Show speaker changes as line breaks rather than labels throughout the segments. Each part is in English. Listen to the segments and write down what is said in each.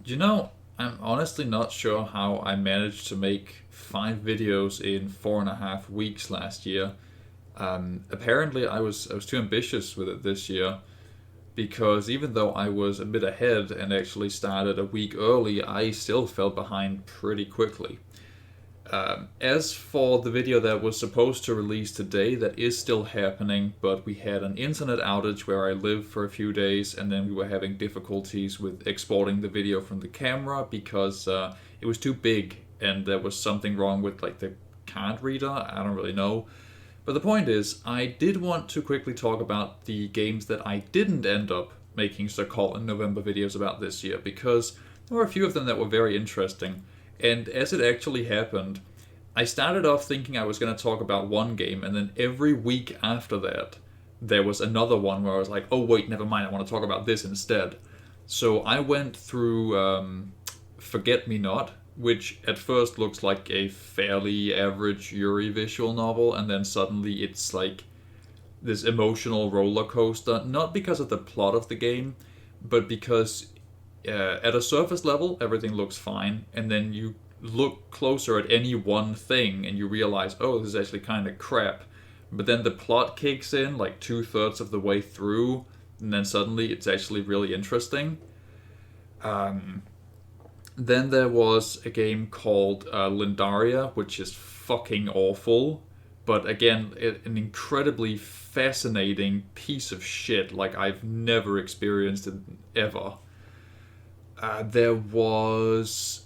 You know, I'm honestly not sure how I managed to make 5 videos in 4.5 weeks last year. Apparently, I was too ambitious with it this year because even though I was a bit ahead and actually started a week early, I still fell behind pretty quickly. As for the video that was supposed to release today, that is still happening, but we had an internet outage where I lived for a few days, and then we were having difficulties with exporting the video from the camera because it was too big and there was something wrong with like the card reader. I don't really know. But the point is, I did want to quickly talk about the games that I didn't end up making Sir Colin November videos about this year because there were a few of them that were very interesting. And as it actually happened, I started off thinking I was going to talk about one game, and then every week after that, there was another one where I was like, oh, wait, never mind, I want to talk about this instead. So I went through Forget Me Not, which at first looks like a fairly average Yuri visual novel, and then suddenly it's like this emotional roller coaster, not because of the plot of the game, but because at a surface level, everything looks fine, and then you look closer at any one thing and you realize, oh, this is actually kind of crap. But then the plot kicks in like 2/3 of the way through, and then suddenly it's actually really interesting. Um, then there was a game called Lindaria, which is fucking awful, but again, an incredibly fascinating piece of shit like I've never experienced it ever. Uh, there was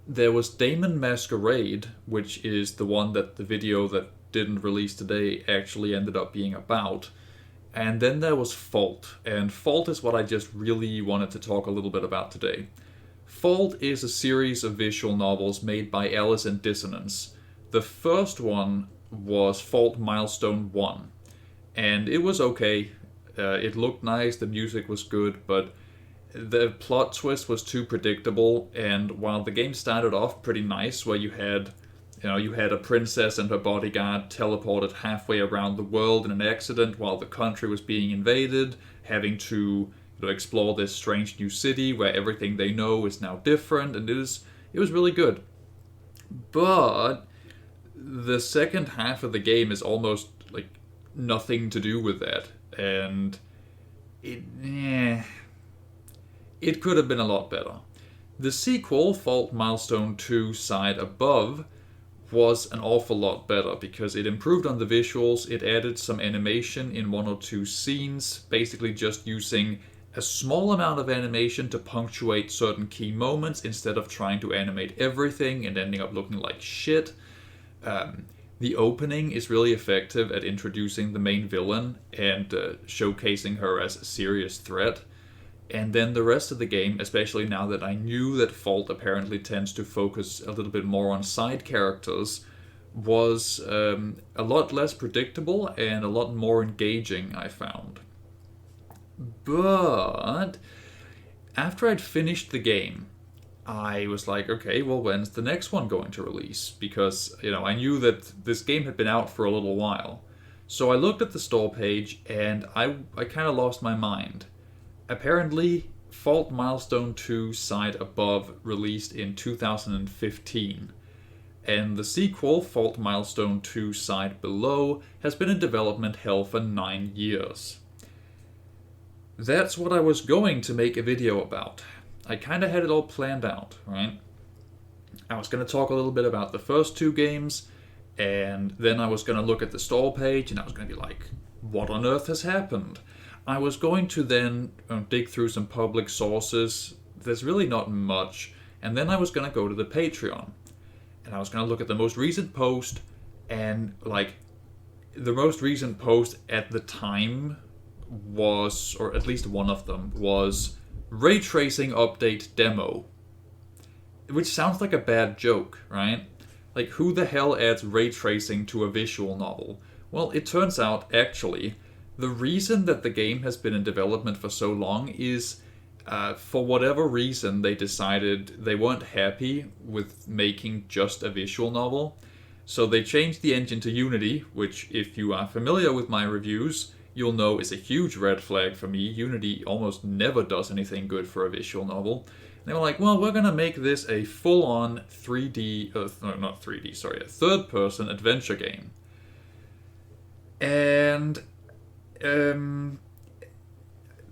there was Damon Masquerade, which is the one that the video that didn't release today actually ended up being about. And then there was Fault, and Fault is what I just really wanted to talk a little bit about today. Fault is a series of visual novels made by Alice in Dissonance. The first one was Fault Milestone 1, and it was okay. It looked nice, the music was good, but the plot twist was too predictable. And while the game started off pretty nice, where you had a princess and her bodyguard teleported halfway around the world in an accident while the country was being invaded, having to explore this strange new city where everything they know is now different, and it was really good. But the second half of the game is almost like nothing to do with that, and it could have been a lot better. The sequel, Fault Milestone 2 Side Above, was an awful lot better because it improved on the visuals, it added some animation in one or two scenes, basically just using a small amount of animation to punctuate certain key moments instead of trying to animate everything and ending up looking like shit. The opening is really effective at introducing the main villain and showcasing her as a serious threat. And then the rest of the game, especially now that I knew that Fault apparently tends to focus a little bit more on side characters, was a lot less predictable and a lot more engaging, I found. But after I'd finished the game, I was like, okay, well, when's the next one going to release? Because, I knew that this game had been out for a little while. So I looked at the store page and I kind of lost my mind. Apparently, Fault Milestone 2 Side Above released in 2015, and the sequel, Fault Milestone 2 Side Below, has been in development hell for 9 years. That's what I was going to make a video about. I kind of had it all planned out, right? I was going to talk a little bit about the first two games, and then I was going to look at the store page, and I was going to be like, what on earth has happened? I was going to then dig through some public sources. There's really not much. And then I was going to go to the Patreon. And I was going to look at the most recent post. And, the most recent post at the time was, or at least one of them, was Ray Tracing Update Demo. Which sounds like a bad joke, right? Like, who the hell adds ray tracing to a visual novel? Well, it turns out, actually, the reason that the game has been in development for so long is, for whatever reason, they decided they weren't happy with making just a visual novel. So they changed the engine to Unity, which, if you are familiar with my reviews, you'll know is a huge red flag for me. Unity almost never does anything good for a visual novel. They were like, well, we're going to make this a full-on 3D, no, not 3D, sorry, a third-person adventure game. And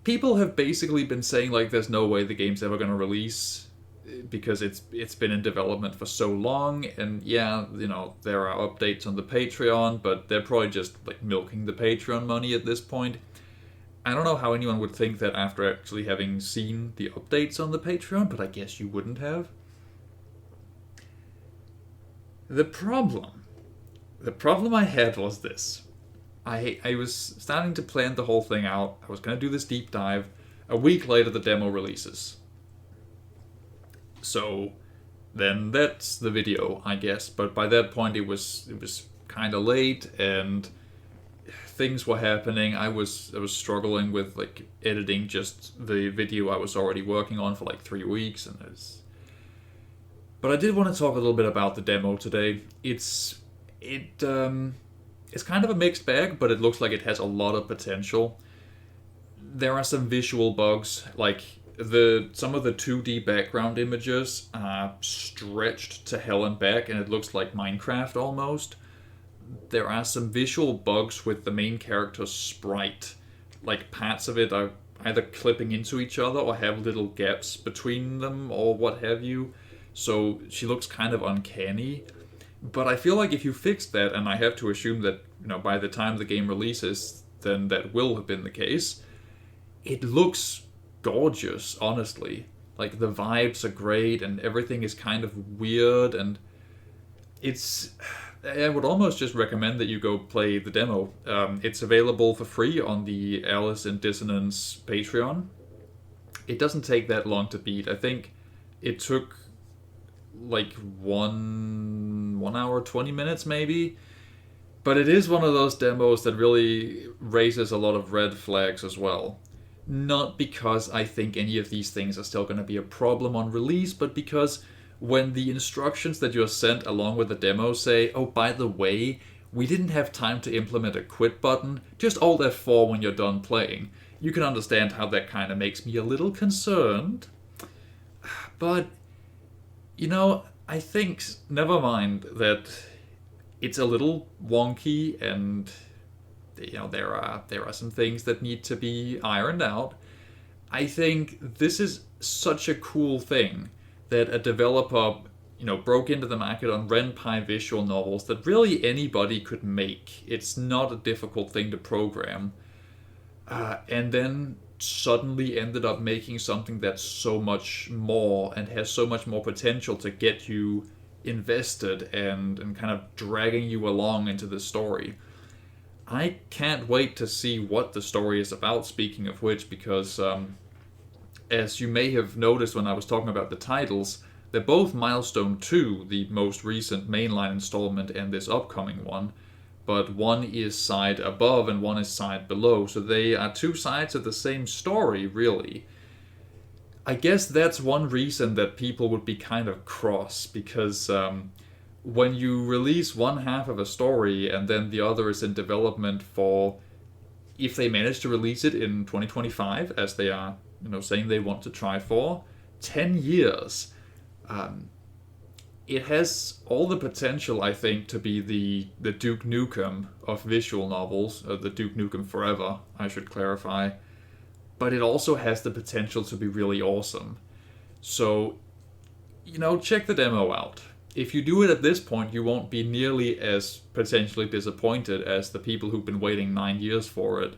people have basically been saying, like, there's no way the game's ever going to release because it's been in development for so long. And yeah, you know, there are updates on the Patreon, but they're probably just, like, milking the Patreon money at this point. I don't know how anyone would think that after actually having seen the updates on the Patreon, but I guess you wouldn't have. The problem I had was this. I was starting to plan the whole thing out. I was going to do this deep dive. A week later, the demo releases. So then that's the video, I guess. But by that point, it was kind of late, and things were happening. I was struggling with, like, editing just the video I was already working on for like 3 weeks, and But I did want to talk a little bit about the demo today. It's kind of a mixed bag, but it looks like it has a lot of potential. There are some visual bugs, like some of the 2D background images are stretched to hell and back, and it looks like Minecraft almost. There are some visual bugs with the main character's sprite. Like, parts of it are either clipping into each other or have little gaps between them or what have you. So she looks kind of uncanny. But I feel like if you fix that, and I have to assume that, you know, by the time the game releases, then that will have been the case, it looks gorgeous, honestly. Like, the vibes are great, and everything is kind of weird, and I would almost just recommend that you go play the demo. It's available for free on the Alice in Dissonance Patreon. It doesn't take that long to beat. I think it took like 1 hour, 20 minutes maybe. But it is one of those demos that really raises a lot of red flags as well. Not because I think any of these things are still going to be a problem on release, but because when the instructions that you're sent along with the demo say, oh, by the way, we didn't have time to implement a quit button, just Alt F4 when you're done playing, you can understand how that kind of makes me a little concerned. But, you know, I think, never mind that it's a little wonky, and, you know, there are some things that need to be ironed out. I think this is such a cool thing that a developer, you know, broke into the market on RenPy visual novels that really anybody could make. It's not a difficult thing to program. And then suddenly ended up making something that's so much more and has so much more potential to get you invested and kind of dragging you along into the story. I can't wait to see what the story is about, speaking of which, because as you may have noticed when I was talking about the titles, they're both Milestone 2, the most recent mainline installment, and this upcoming one. But one is side above and one is side below, so they are two sides of the same story, really. I guess that's one reason that people would be kind of cross, because when you release one half of a story and then the other is in development for, if they manage to release it in 2025, as they are, you know, saying they want to try for, 10 years. It has all the potential, I think, to be the Duke Nukem of visual novels, the Duke Nukem Forever, I should clarify. But it also has the potential to be really awesome. So, you know, check the demo out. If you do it at this point, you won't be nearly as potentially disappointed as the people who've been waiting 9 years for it.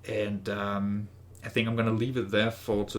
And I think I'm going to leave it there for today.